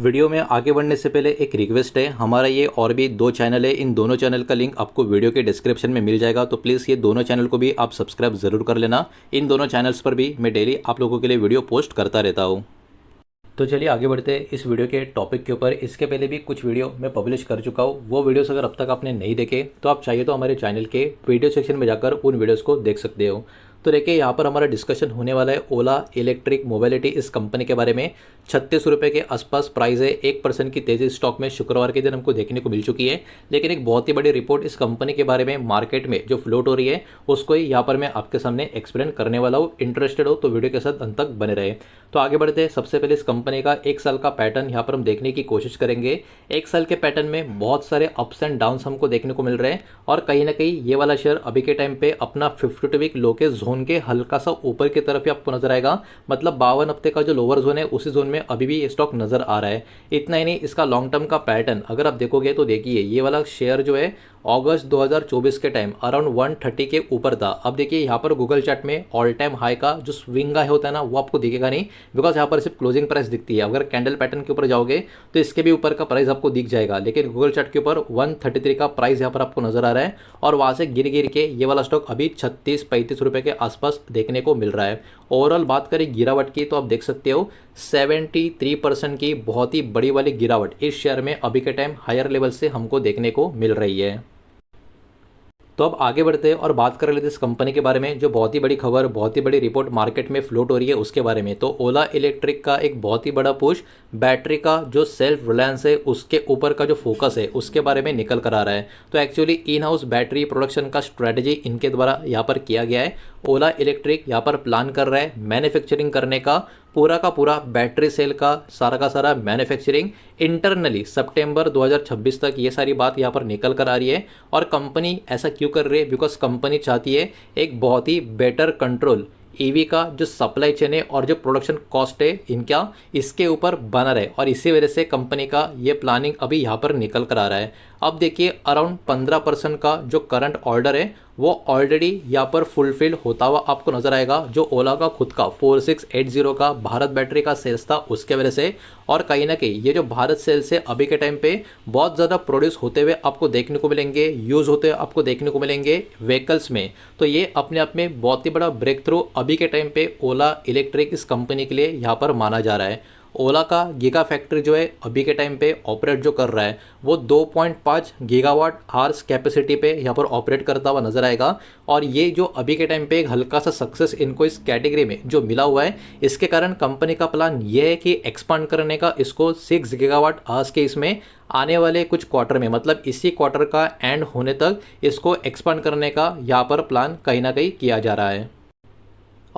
Video में आगे बढ़ने से पहले एक रिक्वेस्ट है। हमारा ये और भी दो चैनल है, इन दोनों चैनल का लिंक आपको वीडियो के डिस्क्रिप्शन में मिल जाएगा, तो प्लीज़ ये दोनों चैनल को भी आप सब्सक्राइब ज़रूर कर लेना। इन दोनों चैनल्स पर भी मैं डेली आप लोगों के लिए वीडियो पोस्ट करता रहता हूँ। तो चलिए आगे बढ़ते हैं इस वीडियो के टॉपिक के ऊपर। इसके पहले भी कुछ वीडियो मैं पब्लिश कर चुका हूँ, वो वीडियोस अगर अब तक आपने नहीं देखे तो आप चाहिए तो हमारे चैनल के वीडियो सेक्शन में जाकर उन वीडियोस को देख सकते हो। तो देखिए यहाँ पर हमारा डिस्कशन होने वाला है ओला इलेक्ट्रिक मोबिलिटी इस कंपनी के बारे में। 36 रुपये के आसपास प्राइस है। 1% की तेज़ी स्टॉक में शुक्रवार के दिन हमको देखने को मिल चुकी है। लेकिन एक बहुत ही बड़ी रिपोर्ट इस कंपनी के बारे में मार्केट में जो फ्लोट हो रही है उसको ही यहाँ पर मैं आपके सामने एक्सप्लेन करने वाला हूँ। इंटरेस्टेड हो तो वीडियो के साथ अंत तक बने रहे। तो आगे बढ़ते हैं। सबसे पहले इस कंपनी का एक साल का पैटर्न यहाँ पर हम देखने की कोशिश करेंगे। एक साल के पैटर्न में बहुत सारे अप्स एंड डाउन्स हमको देखने को मिल रहे हैं और कहीं ना कहीं ये वाला शेयर अभी के टाइम पे अपना 52 वीक लो के जोन के हल्का सा ऊपर की तरफ ही आपको नजर आएगा। मतलब 52 हफ्ते का जो लोअर जोन है उसी जोन में अभी भी ये स्टॉक नजर आ रहा है। इतना ही नहीं, इसका लॉन्ग टर्म का पैटर्न अगर आप देखोगे तो देखिए ये वाला शेयर जो है अगस्त 2024 के टाइम अराउंड 130 के ऊपर था। अब देखिए यहाँ पर गूगल चार्ट में ऑल टाइम हाई का जो स्विंग हाई होता है ना वो आपको दिखेगा नहीं, बिकॉज यहाँ पर सिर्फ क्लोजिंग प्राइस दिखती है। अगर कैंडल पैटर्न के ऊपर जाओगे तो इसके भी ऊपर का प्राइस आपको दिख जाएगा, लेकिन गूगल चार्ट के ऊपर 133 का प्राइस यहाँ पर आपको नजर आ रहा है और वहाँ से गिर गिर के ये वाला स्टॉक अभी 36-35 रुपये के आसपास देखने को मिल रहा है। ओवरऑल बात करें गिरावट की तो आप देख सकते हो 73% की बहुत ही बड़ी वाली गिरावट इस शेयर में अभी के टाइम हायर लेवल से हमको देखने को मिल रही है। तो अब आगे बढ़ते हैं और बात कर लेते हैं इस कंपनी के बारे में, जो बहुत ही बड़ी खबर, बहुत ही बड़ी रिपोर्ट मार्केट में फ्लोट हो रही है उसके बारे में। तो ओला इलेक्ट्रिक का एक बहुत ही बड़ा पुश बैटरी का जो सेल्फ रिलायंस है उसके ऊपर का जो फोकस है उसके बारे में निकल कर आ रहा है। तो actually in house battery production का स्ट्रेटजी इनके द्वारा यहाँ पर किया गया है। ओला इलेक्ट्रिक यहाँ पर प्लान कर रहा है मैन्युफैक्चरिंग करने का पूरा बैटरी सेल का सारा मैन्युफैक्चरिंग इंटरनली सितंबर 2026 तक। ये सारी बात यहाँ पर निकल कर आ रही है। और कंपनी ऐसा क्यों कर रही है? बिकॉज कंपनी चाहती है एक बहुत ही बेटर कंट्रोल ईवी का जो सप्लाई चेन है और जो प्रोडक्शन कॉस्ट है इनका इसके ऊपर बना रहे, और इसी वजह से कंपनी का ये प्लानिंग अभी यहाँ पर निकल कर आ रहा है। अब देखिए अराउंड 15% का जो करंट ऑर्डर है वो ऑलरेडी यहाँ पर फुलफिल होता हुआ आपको नजर आएगा, जो ओला का खुद का 4680 का भारत बैटरी का सेल्स था उसके वजह से। और कहीं ना कहीं ये जो भारत सेल्स है अभी के टाइम पे बहुत ज़्यादा प्रोड्यूस होते हुए आपको देखने को मिलेंगे, यूज़ होते हुए आपको देखने को मिलेंगे व्हीकल्स में। तो ये अपने आप में बहुत ही बड़ा ब्रेक थ्रू अभी के टाइम पे ओला इलेक्ट्रिक इस कंपनी के लिए यहाँ पर माना जा रहा है। ओला का गीगा फैक्ट्री जो है अभी के टाइम पे ऑपरेट जो कर रहा है वो 2.5 गीगावाट आवर्स कैपेसिटी पे यहाँ पर ऑपरेट करता हुआ नजर आएगा। और ये जो अभी के टाइम पे एक हल्का सा सक्सेस इनको इस कैटेगरी में जो मिला हुआ है, इसके कारण कंपनी का प्लान ये है कि एक्सपांड करने का इसको 6 गीगावाट आवर्स के इसमें आने वाले कुछ क्वार्टर में, मतलब इसी क्वार्टर का एंड होने तक इसको एक्सपांड करने का यहाँ पर प्लान कहीं ना कहीं किया जा रहा है।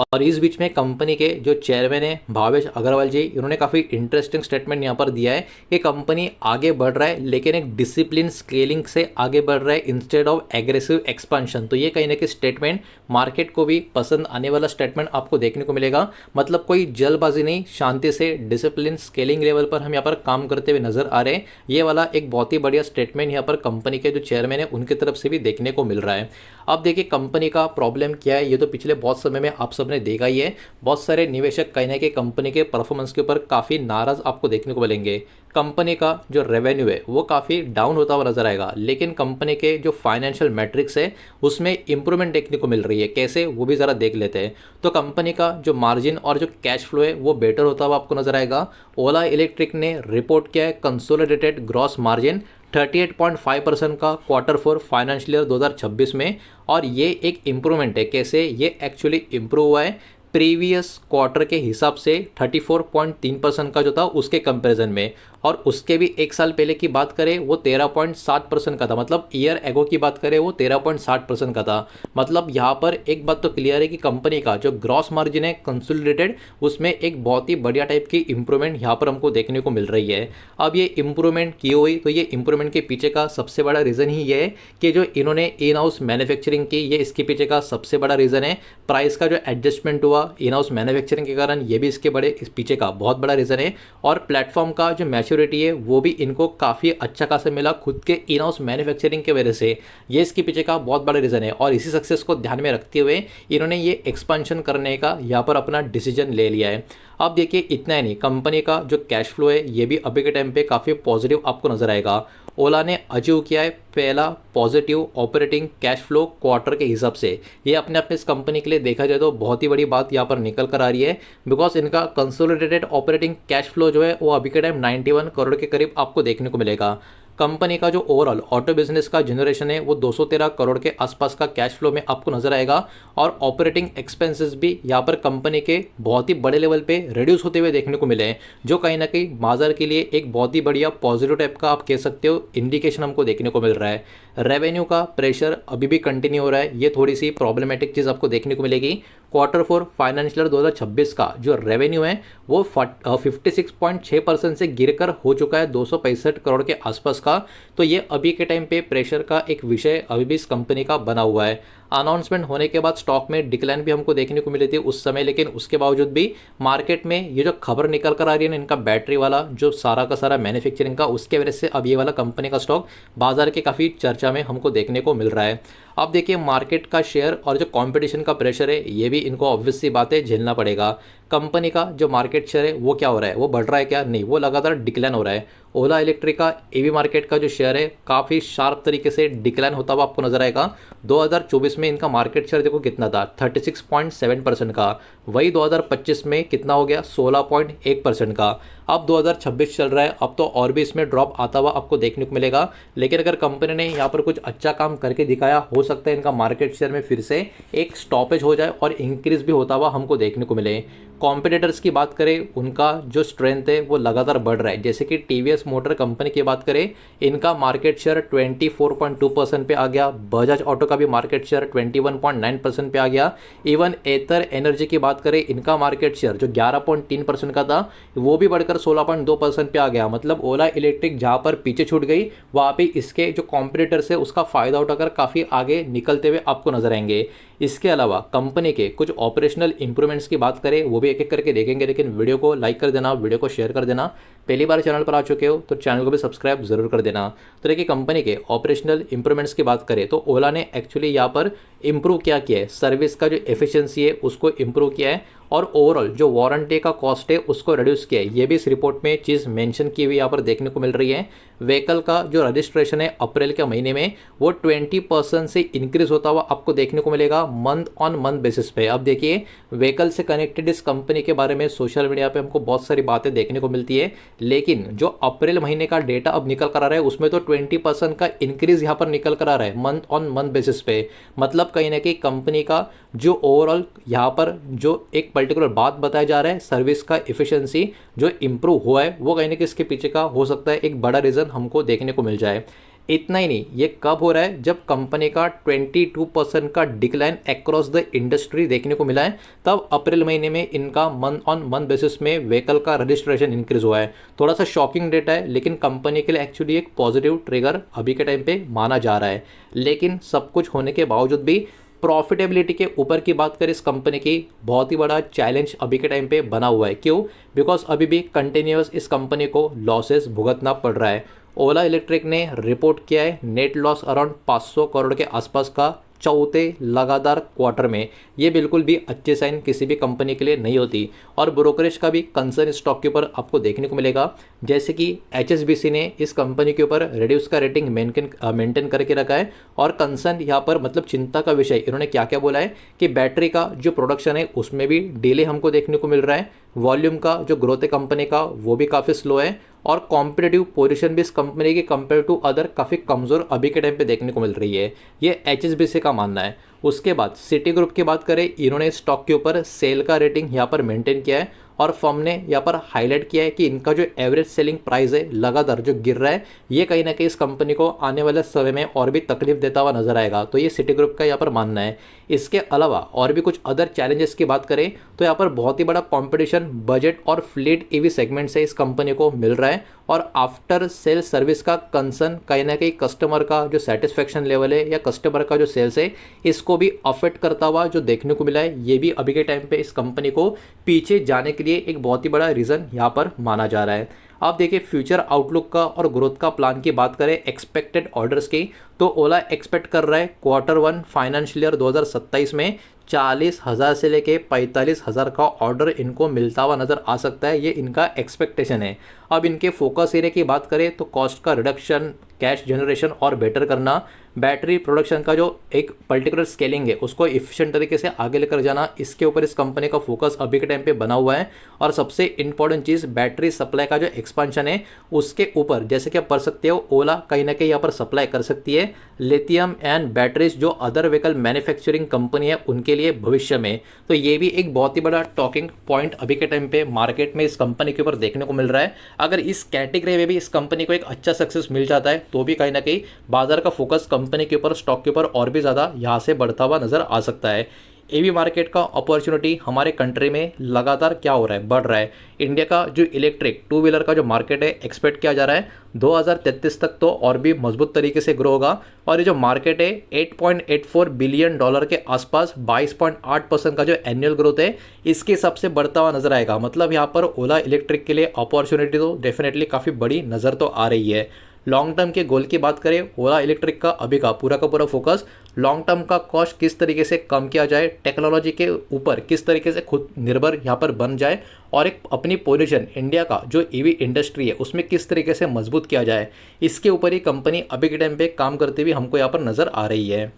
और इस बीच में कंपनी के जो चेयरमैन है भावेश अग्रवाल जी, इन्होंने काफ़ी इंटरेस्टिंग स्टेटमेंट यहाँ पर दिया है कि कंपनी आगे बढ़ रहा है लेकिन एक डिसिप्लिन स्केलिंग से आगे बढ़ रहा है इंस्टेड ऑफ एग्रेसिव एक्सपांशन। तो ये कहीं ना कहीं स्टेटमेंट मार्केट को भी पसंद आने वाला स्टेटमेंट आपको देखने को मिलेगा। मतलब कोई जल्दबाजी नहीं, शांति से डिसिप्लिन स्केलिंग लेवल पर हम यहाँ पर काम करते हुए नजर आ रहे हैं। ये वाला एक बहुत ही बढ़िया स्टेटमेंट यहाँ पर कंपनी के जो चेयरमैन है उनकी तरफ से भी देखने को मिल रहा है। अब देखिए कंपनी का प्रॉब्लम क्या है, ये तो पिछले बहुत समय में आप सबने देखा ही है। बहुत सारे निवेशक कहीं ना कहीं कंपनी के परफॉर्मेंस के ऊपर काफ़ी नाराज आपको देखने को मिलेंगे। कंपनी का जो रेवेन्यू है वो काफ़ी डाउन होता हुआ नजर आएगा, लेकिन कंपनी के जो फाइनेंशियल मैट्रिक्स है उसमें इंप्रूवमेंट देखने को मिल रही है। कैसे, वो भी ज़रा देख लेते हैं। तो कंपनी का जो मार्जिन और जो कैश फ्लो है वो बेटर होता हुआ आपको नजर आएगा। ओला इलेक्ट्रिक ने रिपोर्ट किया है कंसोलिडेटेड ग्रॉस मार्जिन 38.5% का Q4 फाइनेंशियल ईयर 2026 में, और ये एक इम्प्रूवमेंट है। कैसे, ये एक्चुअली इम्प्रूव हुआ है प्रीवियस क्वार्टर के हिसाब से 34.3% का जो था उसके कंपैरिजन में। और उसके भी एक साल पहले की बात करें वो 13.7% का था, मतलब ईयर एगो की बात करें वो 13.7% का था। मतलब यहाँ पर एक बात तो क्लियर है कि कंपनी का जो ग्रॉस मार्जिन है कंसोलिडेटेड उसमें एक बहुत ही बढ़िया टाइप की इंप्रूवमेंट यहाँ पर हमको देखने को मिल रही है। अब ये इंप्रूवमेंट की हुई, तो ये इंप्रूवमेंट के पीछे का सबसे बड़ा रीज़न ही ये है कि जो इन्होंने इन हाउस मैन्युफैक्चरिंग की, ये इसके पीछे का सबसे बड़ा रीज़न है। प्राइस का जो एडजस्टमेंट हुआ इन हाउस मैन्युफैक्चरिंग के कारण, ये भी इसके पीछे का बहुत बड़ा रीज़न है। और प्लेटफॉर्म का जो मैच्योरिटी है वो भी इनको काफ़ी अच्छा खासा मिला खुद के इन हाउस मैन्युफैक्चरिंग की वजह से। ये इसके पीछे का बहुत बड़ा रीज़न है और इसी सक्सेस को ध्यान में रखते हुए इन्होंने ये एक्सपांशन करने का यहाँ पर अपना डिसीजन ले लिया है। अब देखिए इतना ही नहीं, कंपनी का जो कैश फ्लो है ये भी अभी के टाइम पे काफ़ी पॉजिटिव आपको नजर आएगा। ओला ने अचीव किया है पहला positive operating cash flow quarter के हिसाब से। ये अपने आप में इस कंपनी के लिए देखा जाए तो बहुत ही बड़ी बात यहाँ पर निकल कर आ रही है, बिकॉज इनका कंसोलिडेटेड ऑपरेटिंग कैश फ्लो जो है वो अभी के टाइम 91 करोड़ के करीब आपको देखने को मिलेगा। कंपनी का जो ओवरऑल ऑटो बिजनेस का जनरेशन है वो 213 करोड़ के आसपास का कैश फ्लो में आपको नजर आएगा और ऑपरेटिंग एक्सपेंसेस भी यहाँ पर कंपनी के बहुत ही बड़े लेवल पे रिड्यूस होते हुए देखने को मिले हैं, जो कहीं ना कहीं बाजार के लिए एक बहुत ही बढ़िया पॉजिटिव टाइप का आप कह सकते हो इंडिकेशन हमको देखने को मिल रहा है। रेवेन्यू का प्रेशर अभी भी कंटिन्यू हो रहा है, ये थोड़ी सी प्रॉब्लमेटिक चीज़ आपको देखने को मिलेगी। क्वार्टर 4 फाइनेंशियल 2026 का जो रेवेन्यू है वो 56.6% से गिरकर हो चुका है 265 करोड़ के आसपास का। तो ये अभी के टाइम पे प्रेशर का एक विषय अभी भी इस कंपनी का बना हुआ है। अनाउंसमेंट होने के बाद स्टॉक में डिक्लाइन भी हमको देखने को मिली थी उस समय, लेकिन उसके बावजूद भी मार्केट में ये जो खबर निकल कर आ रही है ना इनका बैटरी वाला जो सारा का सारा मैन्युफैक्चरिंग का, उसके वजह से अब ये वाला कंपनी का स्टॉक बाजार के काफ़ी चर्चा में हमको देखने को मिल रहा है। अब देखिए मार्केट का शेयर और जो कंपटीशन का प्रेशर है ये भी इनको ऑब्वियस सी बात है झेलना पड़ेगा। कंपनी का जो मार्केट शेयर है वो क्या हो रहा है, वो बढ़ रहा है क्या, नहीं, वो लगातार डिक्लाइन हो रहा है। ओला इलेक्ट्रिक का ईवी मार्केट का जो शेयर है काफ़ी शार्प तरीके से डिक्लाइन होता हुआ आपको नजर आएगा। 2024 में इनका मार्केट शेयर देखो कितना था, 36.7% का, वही 2025 में कितना हो गया, 16.1% का। अब 2026 चल रहा है, अब तो और भी इसमें ड्रॉप आता हुआ आपको देखने को मिलेगा। लेकिन अगर कंपनी ने यहाँ पर कुछ अच्छा काम करके दिखाया, हो सकता है इनका मार्केट शेयर में फिर से एक स्टॉपेज हो जाए और इंक्रीज भी होता हुआ हमको देखने को मिले। कॉम्पिटिटर्स की बात करें, उनका जो स्ट्रेंथ है वो लगातार बढ़ रहा है। जैसे कि टीवीएस मोटर कंपनी की बात करें, इनका मार्केट शेयर 24.2% पे आ गया। बजाज ऑटो का भी मार्केट शेयर 21.9% पे आ गया। इवन एथर एनर्जी की बात करें, इनका मार्केट शेयर जो 11.3% का था वो भी बढ़कर 16.2% पे आ गया। मतलब ओला इलेक्ट्रिक जहाँ पर पीछे छूट गई, वहाँ पे इसके जो कॉम्पिटिटर्स है उसका फ़ायदा उठाकर काफ़ी आगे निकलते हुए आपको नजर आएंगे। इसके अलावा कंपनी के कुछ ऑपरेशनल इंप्रूवमेंट्स की बात करें, वो भी एक एक करके देखेंगे, लेकिन वीडियो को लाइक कर देना, वीडियो को शेयर कर देना। पहली बार चैनल पर आ चुके हो तो चैनल को भी सब्सक्राइब जरूर कर देना। तो देखिए कंपनी के ऑपरेशनल इंप्रूवमेंट्स की बात करें तो ओला ने एक्चुअली यहाँ पर इंप्रूव क्या किया है, सर्विस का जो एफिशिएंसी है उसको इंप्रूव किया है और ओवरऑल जो वारंटी का कॉस्ट है उसको रिड्यूस किया है। ये भी इस रिपोर्ट में चीज़ मेंशन की हुई यहाँ पर देखने को मिल रही है। व्हीकल का जो रजिस्ट्रेशन है अप्रैल के महीने में वो 20% से इंक्रीज होता हुआ आपको देखने को मिलेगा मंथ ऑन मंथ बेसिस पे। अब देखिए व्हीकल से कनेक्टेड इस कंपनी के बारे में सोशल मीडिया पे हमको बहुत सारी बातें देखने को मिलती है, लेकिन जो अप्रैल महीने का डेटा अब निकल कर आ रहा है उसमें तो 20% का इंक्रीज यहाँ पर निकल कर आ रहा है मंथ ऑन मंथ बेसिस पे। मतलब कहीं ना कहीं कंपनी का जो ओवरऑल यहाँ पर जो एक पर्टिकुलर बात बताया जा रहा है, सर्विस का एफिशिएंसी जो इंप्रूव हुआ है, वो कहीं ना कहीं इसके पीछे का हो सकता है एक बड़ा रीज़न हमको देखने को मिल जाए। इतना ही नहीं, ये कब हो रहा है, जब कंपनी का 22% का डिक्लाइन अक्रॉस द इंडस्ट्री देखने को मिला है, तब अप्रैल महीने में इनका मंथ ऑन मंथ बेसिस में व्हीकल का रजिस्ट्रेशन इंक्रीज हुआ है। थोड़ा सा शॉकिंग डेटा है, लेकिन कंपनी के लिए एक्चुअली एक पॉजिटिव ट्रिगर अभी के टाइम पे माना जा रहा है। लेकिन सब कुछ होने के बावजूद भी प्रॉफिटेबिलिटी के ऊपर की बात करें, इस कंपनी की बहुत ही बड़ा चैलेंज अभी के टाइम पे बना हुआ है। क्यों? बिकॉज अभी भी कंटिन्यूअस इस कंपनी को लॉसेस भुगतना पड़ रहा है। ओला इलेक्ट्रिक ने रिपोर्ट किया है नेट लॉस अराउंड 500 करोड़ के आसपास का चौथे लगातार क्वार्टर में। ये बिल्कुल भी अच्छे साइन किसी भी कंपनी के लिए नहीं होती और ब्रोकरेज का भी कंसर्न स्टॉक के ऊपर आपको देखने को मिलेगा। जैसे कि HSBC ने इस कंपनी के ऊपर रेड्यूस का रेटिंग मेंटेन करके रखा है और कंसर्न यहाँ पर मतलब चिंता का विषय इन्होंने क्या क्या बोला है कि बैटरी का जो प्रोडक्शन है उसमें भी डिले हमको देखने को मिल रहा है। वॉल्यूम का जो ग्रोथ है कंपनी का वो भी काफ़ी स्लो है और कॉम्पिटिटिव पोजीशन भी इस कंपनी की कंपेयर टू अदर काफ़ी कमज़ोर अभी के टाइम पे देखने को मिल रही है, ये HSBC का मानना है। उसके बाद सिटी ग्रुप की बात करें, इन्होंने स्टॉक के ऊपर सेल का रेटिंग यहाँ पर मेंटेन किया है और फर्म ने यहाँ पर हाईलाइट किया है कि इनका जो एवरेज सेलिंग प्राइस है लगातार जो गिर रहा है, ये कहीं ना कहीं इस कंपनी को आने वाले समय में और भी तकलीफ देता हुआ नजर आएगा। तो ये सिटी ग्रुप का यहाँ पर मानना है। इसके अलावा और भी कुछ अदर चैलेंजेस की बात करें तो यहाँ पर बहुत ही बड़ा कंपटीशन बजट और फ्लीट ईवी सेगमेंट से इस कंपनी को मिल रहा है और आफ्टर सेल सर्विस का कंसर्न कहीं ना कहीं कस्टमर का जो सेटिस्फेक्शन लेवल है या कस्टमर का जो सेल्स है इसको भी अफेक्ट करता हुआ जो देखने को मिला है। ये भी अभी के टाइम पे इस कंपनी को पीछे जाने के लिए एक बहुत ही बड़ा रीज़न यहाँ पर माना जा रहा है। अब देखिए फ्यूचर आउटलुक का और ग्रोथ का प्लान की बात करें एक्सपेक्टेड ऑर्डर्स की, तो ओला एक्सपेक्ट कर रहा है Q1 फाइनेंशियल ईयर 2027 में 40,000 से लेके 45,000 का ऑर्डर इनको मिलता हुआ नज़र आ सकता है। ये इनका एक्सपेक्टेशन है। अब इनके फोकस एरिया की बात करें तो कॉस्ट का रिडक्शन, कैश जनरेशन और बेटर करना, बैटरी प्रोडक्शन का जो एक पर्टिकुलर स्केलिंग है उसको इफिशिएंट तरीके से आगे लेकर जाना, इसके ऊपर इस कंपनी का फोकस अभी के टाइम पे बना हुआ है। और सबसे इंपॉर्टेंट चीज़ बैटरी सप्लाई का जो एक्सपांशन है उसके ऊपर, जैसे कि आप पढ़ सकते हो ओला कहीं ना कहीं यहाँ पर सप्लाई कर सकती है लिथियम एंड बैटरीज जो अदर व्हीकल मैन्युफैक्चरिंग कंपनी है उनके लिए भविष्य में। तो ये भी एक बहुत ही बड़ा टॉकिंग पॉइंट अभी के टाइम पे मार्केट में इस कंपनी के ऊपर देखने को मिल रहा है। अगर इस कैटेगरी में भी इस कंपनी को एक अच्छा सक्सेस मिल जाता है तो भी कहीं ना कहीं बाजार का फोकस कंपनी के ऊपर, स्टॉक के ऊपर और भी ज़्यादा यहाँ से बढ़ता हुआ नज़र आ सकता है। एवी मार्केट का अपॉर्चुनिटी हमारे कंट्री में लगातार क्या हो रहा है, बढ़ रहा है। इंडिया का जो इलेक्ट्रिक टू व्हीलर का जो मार्केट है एक्सपेक्ट किया जा रहा है 2033 तक तो और भी मजबूत तरीके से ग्रो होगा। और ये जो मार्केट है $8.84 बिलियन के आसपास 22.8% का जो एनुअल ग्रोथ है इसके हिसाब से बढ़ता हुआ नजर आएगा। मतलब यहाँ पर ओला इलेक्ट्रिक के लिए अपॉर्चुनिटी तो डेफिनेटली काफ़ी बड़ी नज़र तो आ रही है। लॉन्ग टर्म के गोल की बात करें ओला इलेक्ट्रिक का अभी का पूरा फोकस लॉन्ग टर्म का कॉस्ट किस तरीके से कम किया जाए, टेक्नोलॉजी के ऊपर किस तरीके से खुद निर्भर यहाँ पर बन जाए और एक अपनी पोजीशन इंडिया का जो ईवी इंडस्ट्री है उसमें किस तरीके से मजबूत किया जाए, इसके ऊपर ही कंपनी अभी के टाइम पे काम करती हुई हमको यहाँ पर नज़र आ रही है।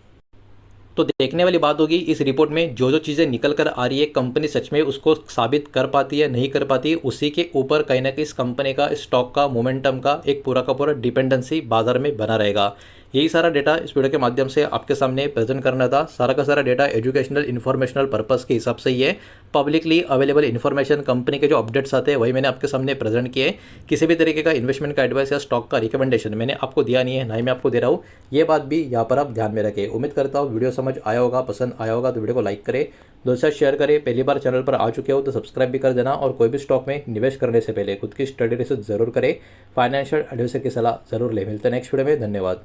तो देखने वाली बात होगी इस रिपोर्ट में जो जो चीज़ें निकल कर आ रही है कंपनी सच में उसको साबित कर पाती है नहीं कर पाती, उसी के ऊपर कहीं ना कहीं इस कंपनी का स्टॉक का मोमेंटम का एक पूरा का पूरा डिपेंडेंसी बाजार में बना रहेगा। यही सारा डेटा इस वीडियो के माध्यम से आपके सामने प्रेजेंट करना था। सारा का सारा डेटा एजुकेशनल इन्फॉर्मेशनल पर्पस के हिसाब से ही है। पब्लिकली अवेलेबल इन्फॉर्मेशन कंपनी के जो अपडेट्स आते हैं वही मैंने आपके सामने प्रेजेंट किए। किसी भी तरीके का इन्वेस्टमेंट का एडवाइस या स्टॉक का रिकमेंडेशन मैंने आपको दिया नहीं है, ना ही मैं आपको दे रहा हूँ। ये बात भी यहाँ पर आप ध्यान में रखें। उम्मीद करता हूँ वीडियो समझ आया होगा, पसंद आया होगा तो वीडियो को लाइक करें, दोस्तों से शेयर करें। पहली बार चैनल पर आ चुके हो तो सब्सक्राइब भी कर देना और कोई भी स्टॉक में निवेश करने से पहले खुद की स्टडी रिसर्च जरूर करें, फाइनेंशियल एडवाइजर की सलाह जरूर ले। मिलते हैं नेक्स्ट वीडियो में, धन्यवाद।